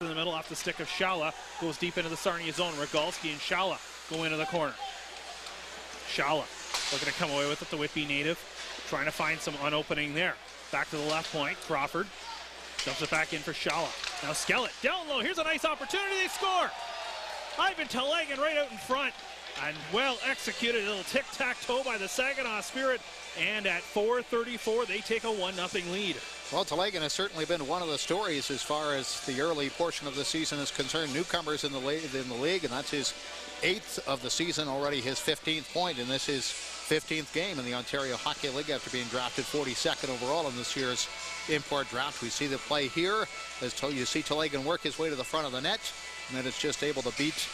in the middle off the stick of Shalla. Goes deep into the Sarnia zone. Rogalski and Shalla go into the corner. Shalla looking to come away with it, the Whitby native. Trying to find some unopening there. Back to the left point. Crawford dumps it back in for Shalla. Now Skellett down low. Here's a nice opportunity. They score. Ivan Telegin right out in front. And well executed little tic-tac-toe by the Saginaw Spirit. And at 4:34, they take a 1-0 lead. Well, Telegin has certainly been one of the stories as far as the early portion of the season is concerned. Newcomers in the league, and that's his 8th of the season, already his 15th point, and this is 15th game in the Ontario Hockey League after being drafted 42nd overall in this year's import draft. We see the play here as you see Telegin work his way to the front of the net, and then it's just able to beat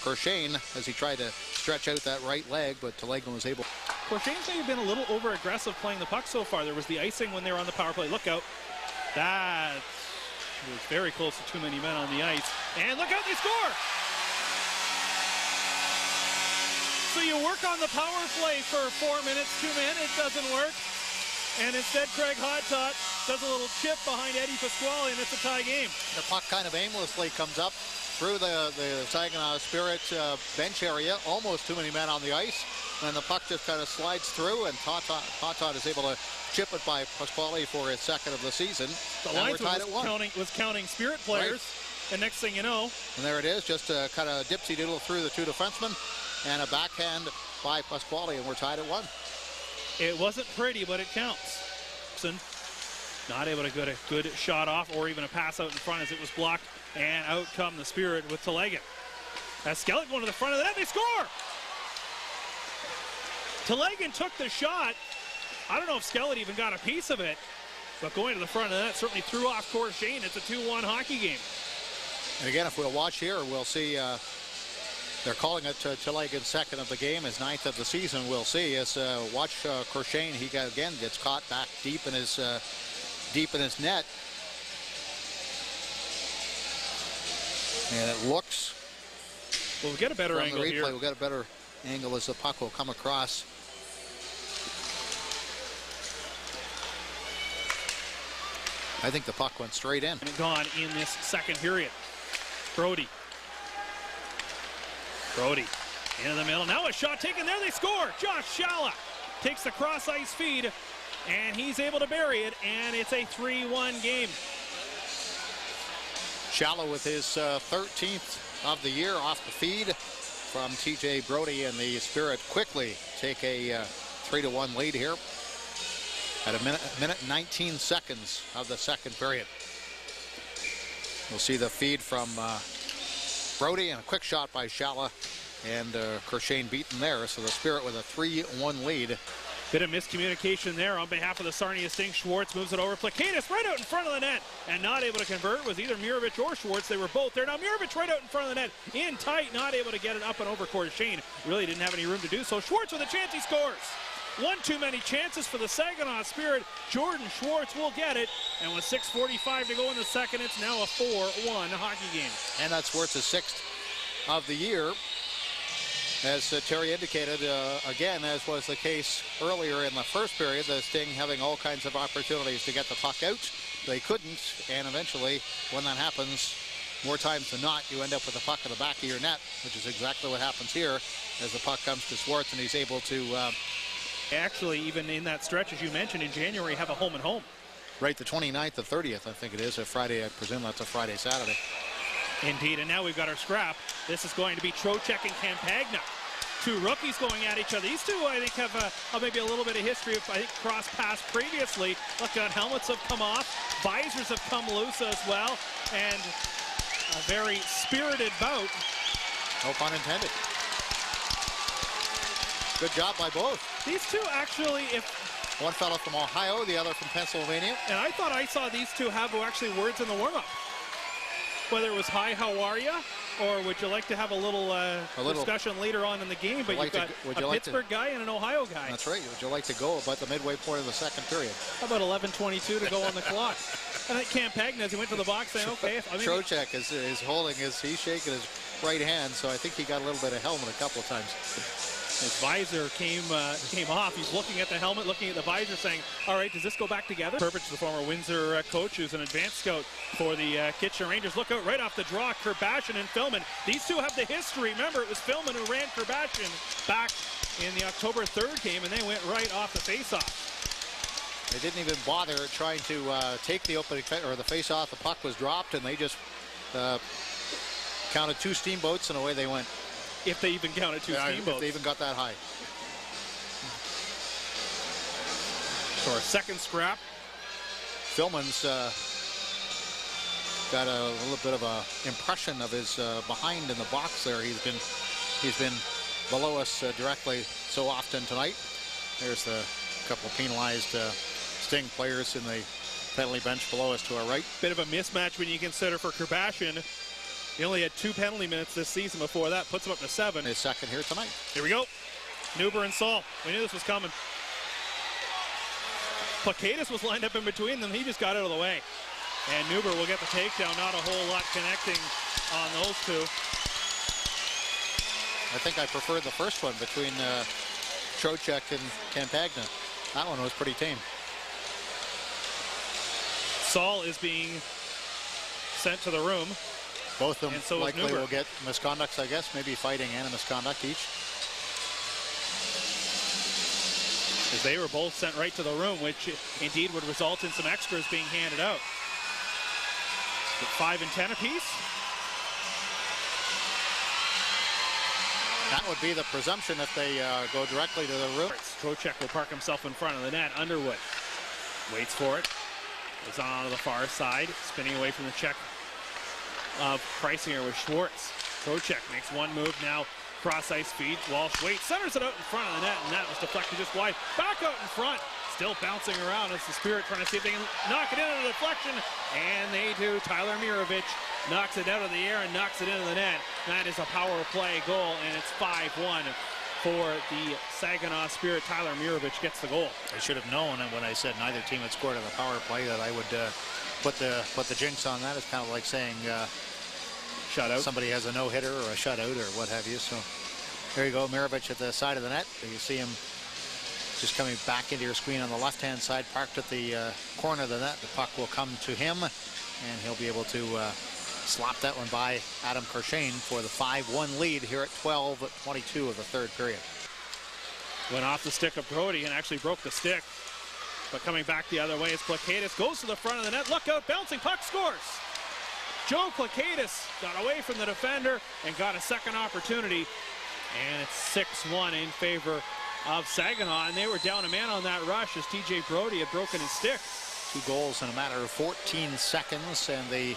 Crochane as he tried to stretch out that right leg, but Telegin was able. Crochane's maybe been a little over-aggressive playing the puck so far. There was the icing when they were on the power play. Look out. That was very close to too many men on the ice. And look out, they score! So you work on the power play for 4 minutes, 2 men, it doesn't work. And instead, Craig Hottot does a little chip behind Eddie Pasquale, and it's a tie game. The puck kind of aimlessly comes up through the Saginaw Spirit bench area. Almost too many men on the ice. And the puck just kind of slides through, and Hottot is able to chip it by Pasquale for his 2nd of the season. The linesman was counting Spirit players, right. And next thing you know. And there it is, just a kind of dipsy-doodle through the 2 defensemen, and a backhand by Pasquale, and we're tied at 1. It wasn't pretty, but it counts. Not able to get a good shot off or even a pass out in front as it was blocked, and out come the Spirit with Telegin. As Skellett going to the front of the net, they score! Telegin took the shot. I don't know if Skellett even got a piece of it, but going to the front of the net certainly threw off Crochane. It's a 2-1 hockey game. And again, if we'll watch here, we'll see they're calling it Telegin's 2nd of the game, his 9th of the season. We'll see as watch Crochane. He again gets caught back deep in his net, and it looks. Well, we'll get a better angle here. We'll get a better angle as the puck will come across. I think the puck went straight in. And gone in this 2nd period. Brodie into the middle. Now a shot taken there. They score. Josh Shalla takes the cross ice feed, and he's able to bury it, and it's a 3-1 game. Shalla with his 13th of the year off the feed from TJ Brodie, and the Spirit quickly take a 3-1 lead here at a minute 19 seconds of the 2nd period. We'll see the feed from Brodie, and a quick shot by Shalla, and Crochane beaten there, so the Spirit with a 3-1 lead. Bit of miscommunication there on behalf of the Sarnia Sting. Schwartz moves it over. Plakatis right out in front of the net, and not able to convert. It was either Mirovich or Schwartz. They were both there. Now Mirovich right out in front of the net, in tight, not able to get it up and over Crochane. Really didn't have any room to do so. Schwartz with a chance, he scores. One too many chances for the Saginaw Spirit. Jordan Schwartz will get it, and with 6:45 to go in the 2nd, it's now a 4-1 hockey game. And that's Schwartz's 6th of the year. As Terry indicated, again, as was the case earlier in the 1st period, the Sting having all kinds of opportunities to get the puck out. They couldn't, and eventually, when that happens, more times than not, you end up with the puck in the back of your net, which is exactly what happens here as the puck comes to Schwartz, and he's able to... actually, even in that stretch, as you mentioned, in January, have a home and home. Right, the 29th to 30th, I think it is, a Friday. I presume that's a Friday, Saturday. Indeed, and now we've got our scrap. This is going to be Trocheck and Campagna. 2 rookies going at each other. These two, I think, have maybe a little bit of history of, I think, cross-paths previously. Look, helmets have come off. Visors have come loose as well. And a very spirited bout. No pun intended. Good job by both. These two actually, if... One fellow from Ohio, the other from Pennsylvania. And I thought I saw these two have actually words in the warm-up. Whether it was, hi, how are you? Or would you like to have a little discussion later on in the game? But you've got a Pittsburgh guy and an Ohio guy. That's right. Would you like to go about the midway point of the 2nd period? How about 11:22 to go on the clock? And I think Campagna, as he went to the box, saying, okay. Trocheck is holding he's shaking his right hand, so I think he got a little bit of helmet a couple of times. His visor came off. He's looking at the helmet, looking at the visor, saying, all right, does this go back together? Burbage, the former Windsor coach, who's an advanced scout for the Kitchener Rangers. Look out right off the draw, Kerbashian and Filman. These two have the history. Remember, it was Filman who ran Kerbashian back in the October 3rd game, and they went right off the face-off. They didn't even bother trying to take the opening or the face-off. The puck was dropped, and they just counted 2 steamboats, and away they went. If they even counted 2 steamboats. If they even got that high. So our second scrap. Filman's got a little bit of a impression of his behind in the box there. He's been below us directly so often tonight. There's the couple penalized Sting players in the penalty bench below us to our right. Bit of a mismatch when you consider for Kerbashian. He only had 2 penalty minutes this season before that. Puts him up to 7. His second here tonight. Here we go. Nuber and Saul. We knew this was coming. Plakatis was lined up in between them. He just got out of the way. And Nuber will get the takedown. Not a whole lot connecting on those two. I think I preferred the first one between Trocheck and Campagna. That one was pretty tame. Saul is being sent to the room. Both of them so likely will get misconducts, I guess, maybe fighting and a misconduct each. As they were both sent right to the room, which indeed would result in some extras being handed out. 5 and 10 apiece. That would be the presumption if they go directly to the room. Trocheck will park himself in front of the net. Underwood waits for it. Goes on to the far side, spinning away from the check of Preisinger with Schwartz. Trocheck makes one move now. Cross ice feed. Walsh waits, centers it out in front of the net, and that was deflected just wide. Back out in front. Still bouncing around as the Spirit trying to see if they can knock it into the deflection. And they do. Tyler Mirovich knocks it out of the air and knocks it into the net. That is a power play goal, and it's 5-1 for the Saginaw Spirit. Tyler Mirovich gets the goal. I should have known when I said neither team had scored on the power play that I would put the jinx on that. It's kind of like saying shutout. Somebody has a no-hitter or a shutout or what have you. So there you go, Mirovich at the side of the net. You see him just coming back into your screen on the left-hand side, parked at the corner of the net. The puck will come to him, and he'll be able to slap that one by Adam Kershane for the 5-1 lead here at 12:22 of the 3rd period. Went off the stick of Brodie and actually broke the stick. But coming back the other way is Plakatis. Goes to the front of the net. Look out, bouncing puck, scores. Joe Plakatis got away from the defender and got a second opportunity. And it's 6-1 in favor of Saginaw. And they were down a man on that rush as TJ Brodie had broken his stick. 2 goals in a matter of 14 seconds, and the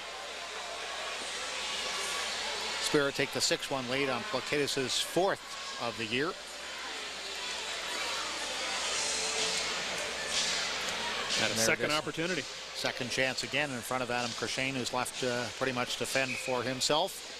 Spirit take the 6-1 lead on Plakatis' 4th of the year. Got a second opportunity. Second chance again in front of Adam Kershane, who's left pretty much to fend for himself.